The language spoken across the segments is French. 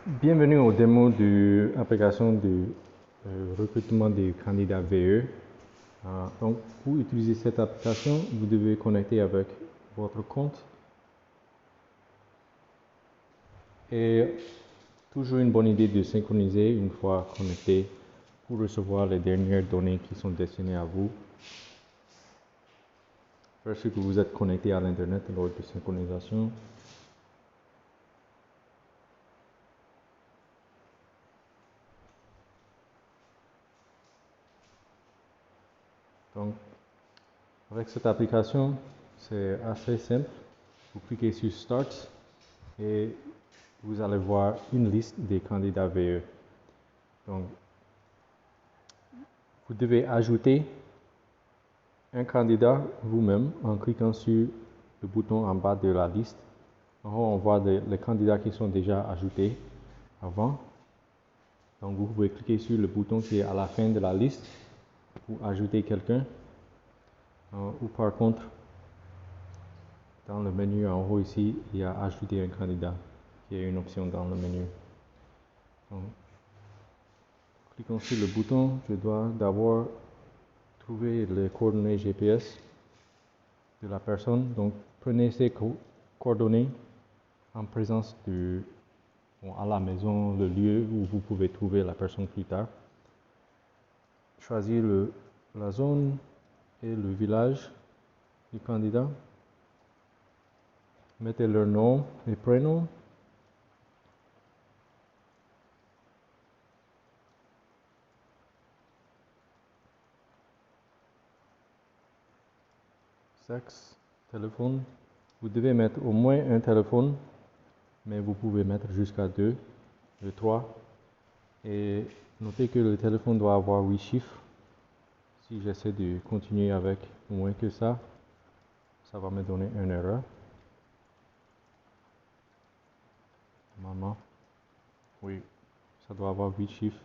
Bienvenue au démo de l'application de recrutement des candidats VE. Donc, pour utiliser cette application, vous devez connecter avec votre compte. Et toujours une bonne idée de synchroniser une fois connecté pour recevoir les dernières données qui sont destinées à vous. Parce que vous êtes connecté à l'Internet lors de synchronisation. Donc, avec cette application, c'est assez simple. Vous cliquez sur Start et vous allez voir une liste des candidats VE. Donc, vous devez ajouter un candidat vous-même en cliquant sur le bouton en bas de la liste. En haut, on voit les candidats qui sont déjà ajoutés avant. Donc, vous pouvez cliquer sur le bouton qui est à la fin de la liste pour ajouter quelqu'un. Ou par contre, dans le menu en haut ici, il y a ajouter un candidat, qui est une option dans le menu. Donc, cliquons sur le bouton. Je dois d'abord trouver les coordonnées GPS de la personne. Donc, prenez ces coordonnées en présence à la maison, le lieu où vous pouvez trouver la personne plus tard. Choisir la zone et le village du candidat. Mettez leur nom et prénom. Sexe, téléphone. Vous devez mettre au moins un téléphone, mais vous pouvez mettre jusqu'à 2, 3. Et notez que le téléphone doit avoir 8 chiffres. Si j'essaie de continuer avec moins que ça va me donner une erreur. Normalement, oui, ça doit avoir 8 chiffres.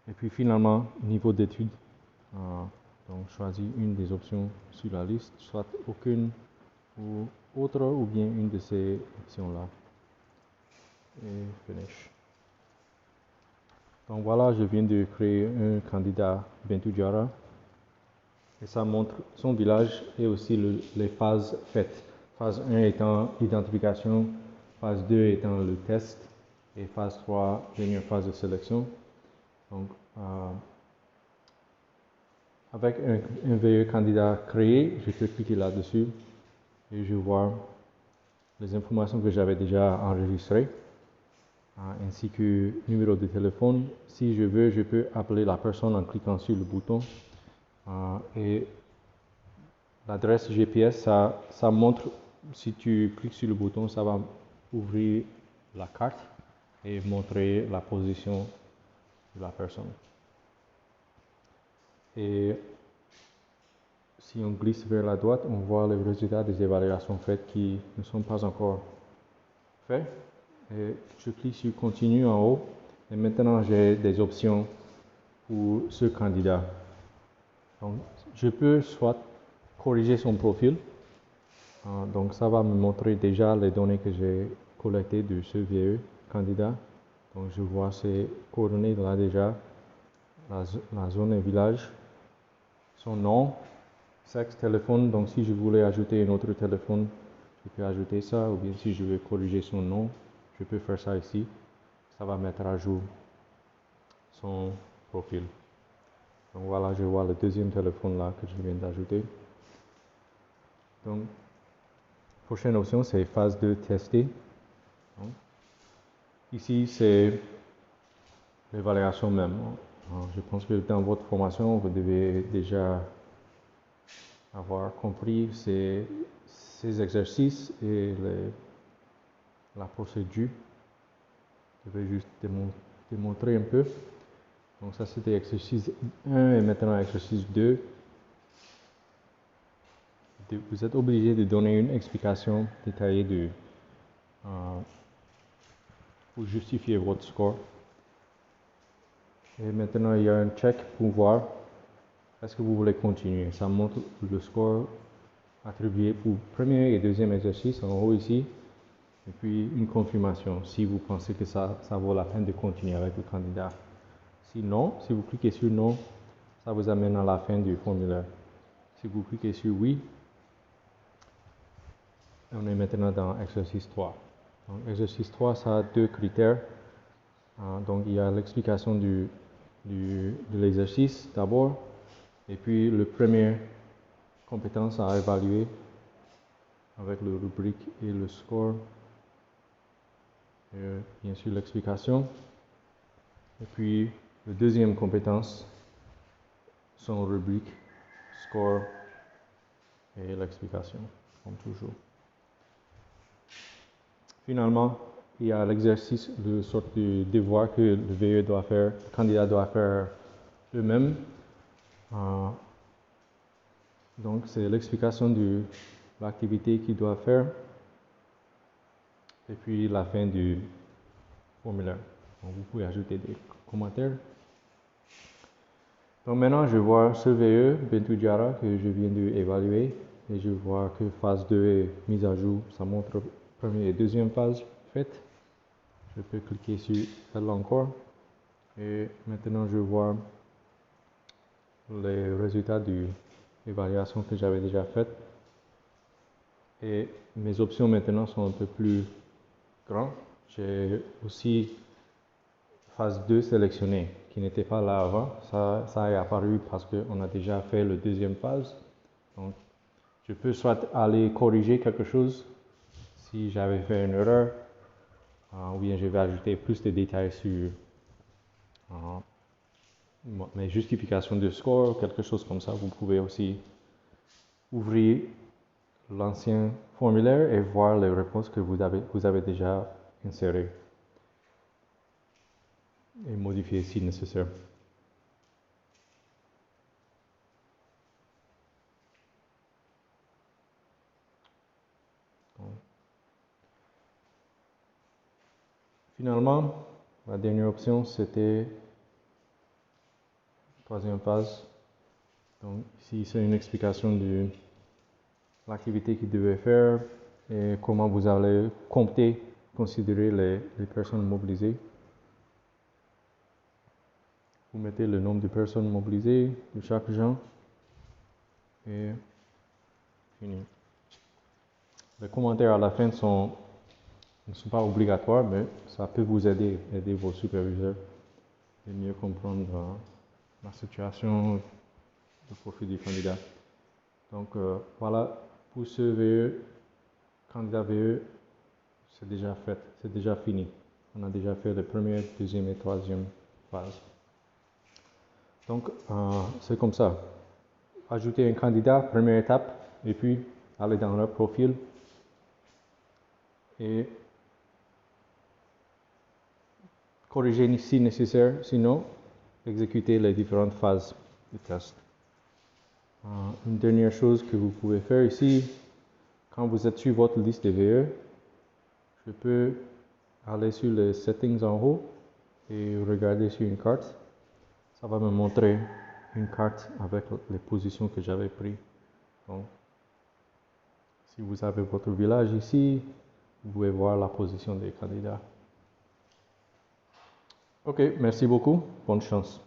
Et puis finalement, niveau d'études. Donc choisis une des options sur la liste, soit aucune ou autre, ou bien une de ces options-là. Et finish. Donc voilà, je viens de créer un candidat Bintou Diarra. Et ça montre son village et aussi les phases faites. Phase 1 étant identification, phase 2 étant le test et phase 3, dernière phase de sélection. Donc, avec un VE candidat créé, je peux cliquer là-dessus et je vois les informations que j'avais déjà enregistrées, ainsi que numéro de téléphone. Si je veux, je peux appeler la personne en cliquant sur le bouton. Et l'adresse GPS, ça montre, si tu cliques sur le bouton, ça va ouvrir la carte et montrer la position de la personne. Et si on glisse vers la droite, on voit les résultats des évaluations faites qui ne sont pas encore faits. Et je clique sur Continue en haut. Et maintenant, j'ai des options pour ce candidat. Donc, je peux soit corriger son profil. Donc, ça va me montrer déjà les données que j'ai collectées de ce VE candidat. Donc, je vois ces coordonnées là déjà, la zone et village, son nom, sexe, téléphone. Donc, si je voulais ajouter un autre téléphone, je peux ajouter ça. Ou bien si je veux corriger son nom, je peux faire ça ici. Ça va mettre à jour son profil. Donc voilà, je vois le deuxième téléphone là que je viens d'ajouter. Donc, prochaine option, c'est phase 2 tester. Donc, ici, c'est l'évaluation même. Je pense que dans votre formation, vous devez déjà avoir compris ces exercices et la procédure. Je vais juste démontrer un peu. Donc ça, c'était exercice 1 et maintenant exercice 2. Vous êtes obligé de donner une explication détaillée pour justifier votre score. Et maintenant, il y a un check pour voir est-ce que vous voulez continuer. Ça montre le score attribué pour premier et deuxième exercice en haut ici. Et puis une confirmation si vous pensez que ça vaut la peine de continuer avec le candidat. Sinon, si vous cliquez sur non, ça vous amène à la fin du formulaire. Si vous cliquez sur oui, on est maintenant dans exercice 3. Donc, exercice 3, ça a deux critères. Donc, il y a l'explication de l'exercice d'abord, et puis le premier compétence à évaluer avec le rubrique et le score. Et bien sûr, l'explication. Et puis, la deuxième compétence, son rubrique, score et l'explication, comme toujours. Finalement, il y a l'exercice de sorte de devoir que le VE doit faire, le candidat doit faire eux-mêmes. Donc, c'est l'explication de l'activité qu'il doit faire et puis la fin du formulaire. Donc, vous pouvez ajouter des commentaires. Donc, maintenant, je vois ce VE, Bentu Jara, que je viens d'évaluer et je vois que phase 2 est mise à jour. Ça montre première et deuxième phase faite. Je peux cliquer sur elle encore. Et maintenant, je vois les résultats de l'évaluation que j'avais déjà faite. Et mes options maintenant sont un peu plus grandes. J'ai aussi phase 2 sélectionnée, qui n'était pas là avant. Ça est apparu parce qu'on a déjà fait la deuxième phase. Donc, je peux soit aller corriger quelque chose si j'avais fait une erreur, ou bien je vais ajouter plus de détails sur mes justifications de score, quelque chose comme ça. Vous pouvez aussi ouvrir l'ancien formulaire et voir les réponses que vous avez déjà insérées et modifier si nécessaire. Finalement, la dernière option, c'était troisième phase. Donc ici, c'est une explication de l'activité qu'il devait faire et comment vous allez compter, considérer les personnes mobilisées. Vous mettez le nombre de personnes mobilisées de chaque genre et fini. Les commentaires à la fin ne sont pas obligatoires, mais ça peut vous aider vos superviseurs à mieux comprendre la situation, le profil du candidat. Donc voilà, pour ce VE, candidat VE, c'est déjà fait, c'est déjà fini. On a déjà fait la première, deuxième et troisième phase. Donc c'est comme ça. Ajouter un candidat, première étape, et puis aller dans leur profil et corriger si nécessaire, sinon exécuter les différentes phases du test. Une dernière chose que vous pouvez faire ici, quand vous êtes sur votre liste de VE, je peux aller sur les settings en haut et regarder sur une carte. Ça va me montrer une carte avec les positions que j'avais prises. Donc, si vous avez votre village ici, vous pouvez voir la position des candidats. Ok, merci beaucoup. Bonne chance.